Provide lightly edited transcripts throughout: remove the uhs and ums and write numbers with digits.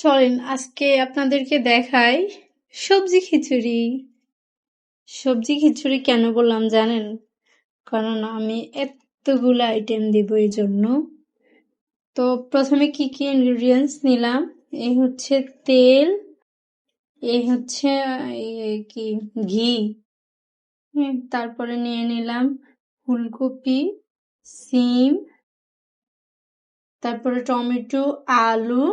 চলেন আজকে আপনাদেরকে দেখাই সবজি খিচুড়ি। সবজি খিচুড়ি কেন বললাম জানেন? কারণ আমি এতগুলো আইটেম দিব এই জন্য। তো প্রথমে কি কি ইনগ্রেডিয়েন্টস নিলাম, এই হচ্ছে তেল, এই হচ্ছে কি ঘি, তারপরে নিয়ে নিলাম ফুলকপি, সিম, তারপরে টমেটো, আলু,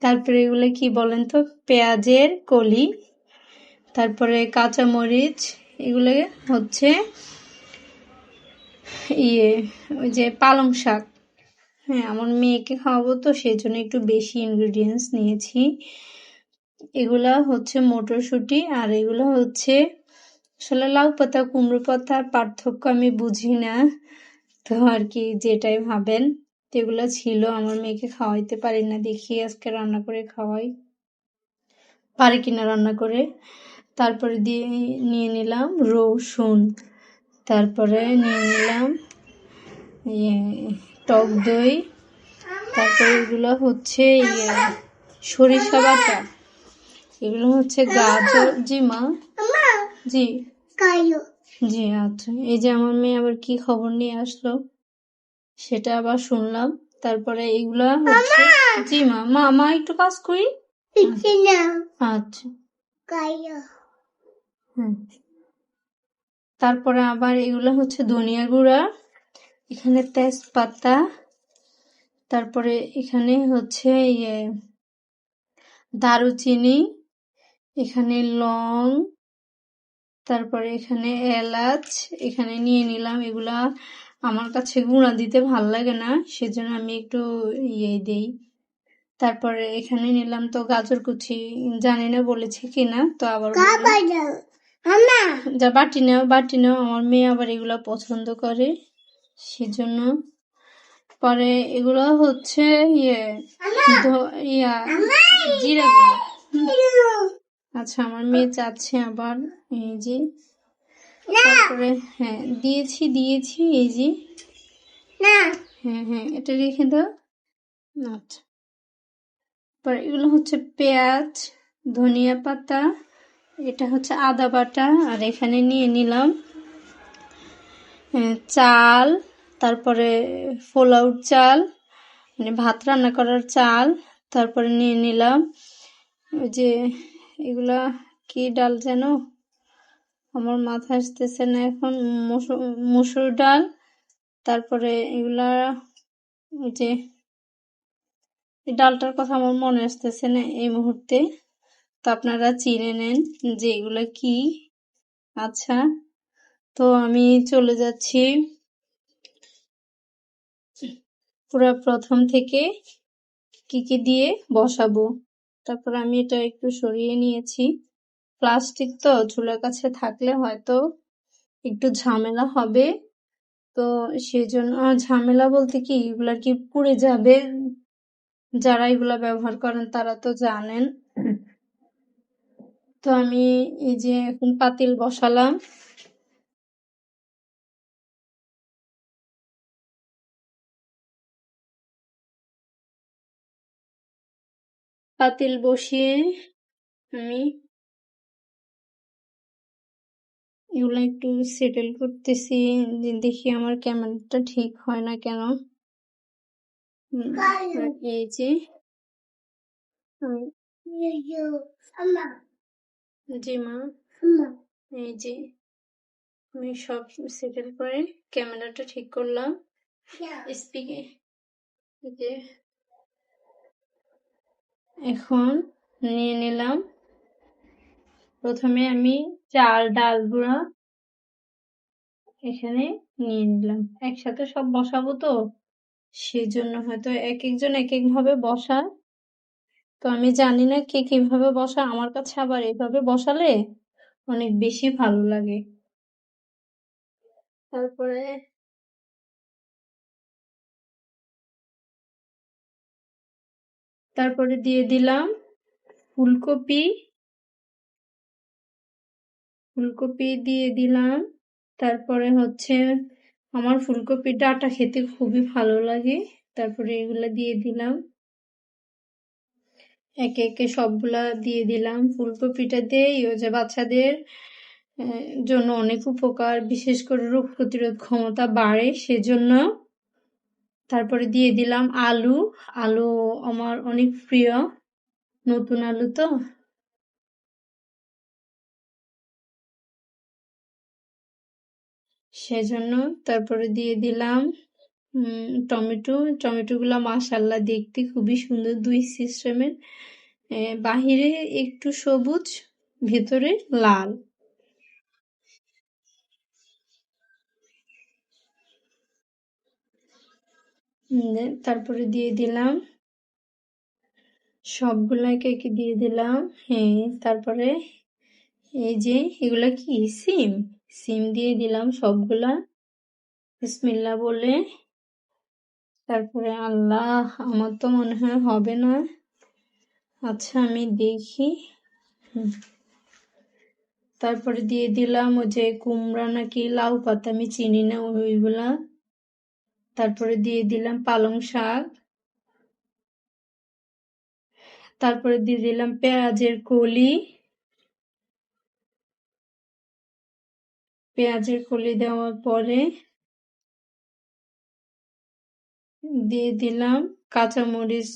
তারপরে এগুলো কি বলেন তো, পেঁয়াজের কলি, তারপরে কাঁচামরিচ, এগুলো হচ্ছে ওই যে পালং শাক। হ্যাঁ, আমার মেয়েকে খাওয়াবো তো সেই জন্য একটু বেশি ইনগ্রেডিয়েন্টস নিয়েছি। এগুলা হচ্ছে মটরশুঁটি, আর এগুলো হচ্ছে আসলে লাউ পাতা কুমড়ো পাতার পার্থক্য আমি বুঝি না, তো আর কি যেটাই ভাবেন। এগুলো ছিল, আমার মেয়েকে খাওয়াইতে পারি না, দেখি আজকে রান্না করে খাওয়াই, পারি কিনা রান্না করে। তারপরে নিয়ে নিলাম রসুন, তারপরে নিয়ে নিলাম টক দই, তারপরে এগুলো হচ্ছে সরিষা বাটা, এগুলো হচ্ছে গাজর। জি মা, জি জি আচ্ছা। এই যে আমার মেয়ে আবার কি খবর নিয়ে আসলো সেটা আবার শুনলাম। তারপরে এগুলা হচ্ছে, জি মা, মা একটু কাজ করি। আচ্ছা, তারপরে আবার এগুলো হচ্ছে ধনিয়া গুঁড়া, এখানে তেজপাতা, তারপরে এখানে হচ্ছে দারুচিনি, এখানে লং, তারপরে এখানে এলাচ, এখানে নিয়ে নিলাম। এগুলা আমার কাছে গুঁড়া দিতে ভাল লাগে না, সেজন্য আমি একটু দেই। তারপরে এখানে নিলাম তো গাজর কুচি, জানি না বলেছি কিনা, তো আবার যা বাটি নাও, আমার মেয়ে আবার এগুলা পছন্দ করে সেজন্য। পরে এগুলো হচ্ছে জিরা গুঁড়া। আচ্ছা, আমার মেয়ে চাচ্ছে আবার, এই যে তারপরে হ্যাঁ দিয়েছি এই যে, হ্যাঁ এটা রেখে দাও। আচ্ছা, পরে এগুলো হচ্ছে পেঁয়াজ, ধনিয়া পাতা, এটা হচ্ছে আদা বাটা, আর এখানে নিয়ে নিলাম চাল, তারপরে পোলাও চাল, মানে ভাত রান্না করার চাল, তারপরে নিয়ে নিলাম ওই যে এগুলা কি ডাল যেন, আমার মাথা আসতেছে না এখন, মসুর ডাল, তারপরে এগুলা ওই যে ডালটার কথা আমার মনে আসতেছে না এই মুহূর্তে, তো আপনারা চিনে নেন যে এগুলা কি। আচ্ছা, তো আমি চলে যাচ্ছি পুরো প্রথম থেকে কি কি দিয়ে বসাবো। তারপর আমি এটা একটু সরিয়ে নিয়েছি, প্লাস্টিক তো চুলার কাছে থাকলে হয়তো একটু ঝামেলা হবে, তো সেজন্য ঝামেলা বলতে কি, এগুলা কি পুড়ে যাবে, যারা এগুলা ব্যবহার করেন তারা তো জানেন। তো আমি এই যে এখন পাতিল বসালাম, পাতিল বসিয়ে আমি এগুলো একটু সেটেল করতেছি, দেখি আমার ক্যামেরাটা ঠিক হয় না কেন। এই যে জি মা, এই যে আমি সব সেটেল করে ক্যামেরাটা ঠিক করলাম, স্পিকে যে এখন নিয়ে নিলাম। প্রথমে আমি চাল ডাল গুঁড়া এখানে নিয়ে নিলাম, একসাথে সব বসাবো তো সেজন্য হয়তো এক একজন এক এক ভাবে বসায়, তো আমি জানি না কে কিভাবে বসায়, আমার কাছে আবার এভাবে বসালে অনেক বেশি ভালো লাগে। তারপরে দিয়ে দিলাম ফুলকপি দিয়ে দিলাম। তারপরে হচ্ছে আমার ফুলকপির ডাঁটা খেতে খুবই ভালো লাগে, তারপরে এগুলা দিয়ে দিলাম। একে একে সবগুলা দিয়ে দিলাম। ফুলকপিটাতে যে বাচ্চাদের জন্য অনেক উপকার, বিশেষ করে রোগ প্রতিরোধ ক্ষমতা বাড়ে সেজন্য। তারপরে দিয়ে দিলাম আলু। আলু আমার অনেক প্রিয়, নতুন আলু তো। সেজন্য তারপরে দিয়ে দিলাম টমেটো। টমেটোগুলো মাশাআল্লাহ দেখতে খুবই সুন্দর, দুই সিস্টেমের, বাহিরে একটু সবুজ, ভেতরে লাল। তারপরে দিয়ে দিলাম সবগুলা একে একে দিয়ে দিলাম। হ্যাঁ, তারপরে এই যে এগুলা কি সিম, সিম দিয়ে দিলাম সবগুলা বিসমিল্লাহ বলে। তারপরে আল্লাহ, আমার তো মনে হয় হবে না। আচ্ছা আমি দেখি। তারপরে দিয়ে দিলাম ওই যে কুমড়া নাকি লাউ পাতা, আমি চিনি না ওইগুলা। তারপরে দিয়ে দিলাম পালং শাক। তারপরে দিয়ে দিলাম পেঁয়াজের কলি। পেঁয়াজের কলি দেওয়ার পরে দিয়ে দিলাম কাঁচামরিচ।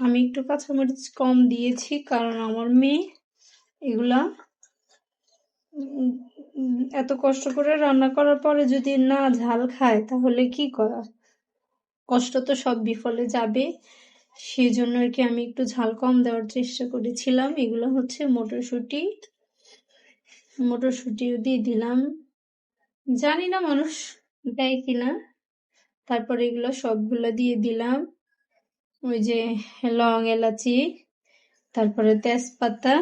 আমি একটু কাঁচামরিচ কম দিয়েছি কারণ আমার মেয়ে এগুলা এত কষ্ট করে রান্না করার পরে যদি না ঝাল খায় তাহলে কি করা, কষ্ট তো সব বিফলে যাবে। সেজন্য আর কি আমি একটু ঝাল কম দেওয়ার চেষ্টা করেছিলাম। এগুলো হচ্ছে মটরশুঁটি, মটরশুঁটিও দিয়ে দিলাম, জানি না মানুষ দেয় কিনা। তারপরে এগুলো সবগুলো দিয়ে দিলাম, ওই যে লং এলাচি, তারপরে তেজপাতা,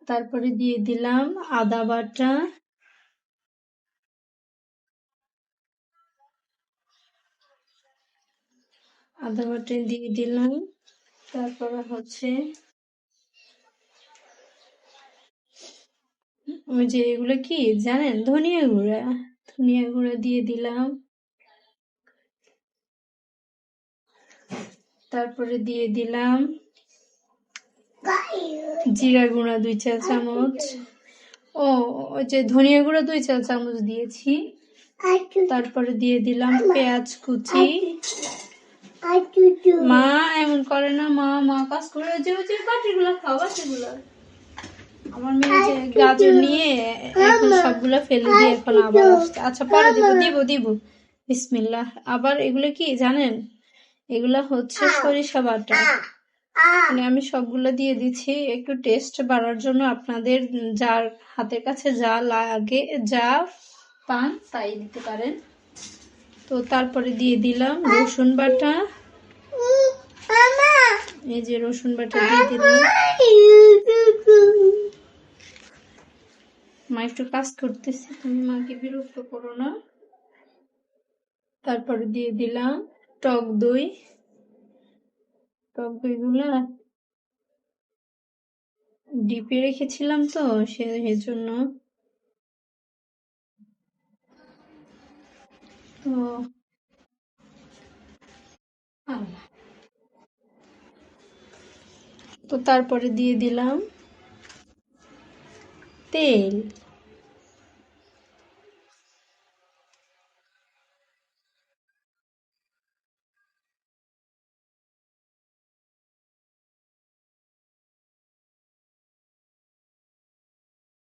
তারপরে দিয়ে দিলাম আদা বাটা, আদা বাটা দিয়ে দিলাম। তারপরে হচ্ছে ওই যে এগুলো কি জানেন, ধনিয়া গুঁড়া, ধনিয়া গুঁড়া দিয়ে দিলাম। তারপরে দিয়ে দিলাম জিরা গুঁড়া 2 চা চামচ। ও, ওই যে ধনিয়া গুঁড়া 2 চা চামচ দিয়েছি। তারপরে দিয়ে দিলাম পেঁয়াজ কুচি। মা এমন করে না, মা মা কাজ করে, যে ওই যে বাটিগুলো খাও, বাটিগুলো। আমার মেয়ে যে গাজর নিয়ে এখন সবগুলো ফেলে দিয়ে এখন আবার আসছে। আচ্ছা পরে দিব দিব দিব বিসমিল্লাহ। আবার এগুলো কি জানেন, এগুলা হচ্ছে সরিষা বাটা। মানে আমি সবগুলো দিয়ে দিচ্ছি একটু টেস্ট বাড়ার জন্য। আপনাদের যার হাতের কাছে যা লাগে, যা পান তাই দিতে পারেন। তো তারপরে দিয়ে দিলাম রসুন বাটা। এই যে রসুন বাটা দিয়ে দিলাম। মা একটু কাজ করতেছি, তুমি মাকে বিরক্ত করো না। তারপরে দিয়ে দিলাম টক দই। টক দই গুলা ডিপে রেখেছিলাম তো সেজন্য। তো তো তারপরে দিয়ে দিলাম তেল।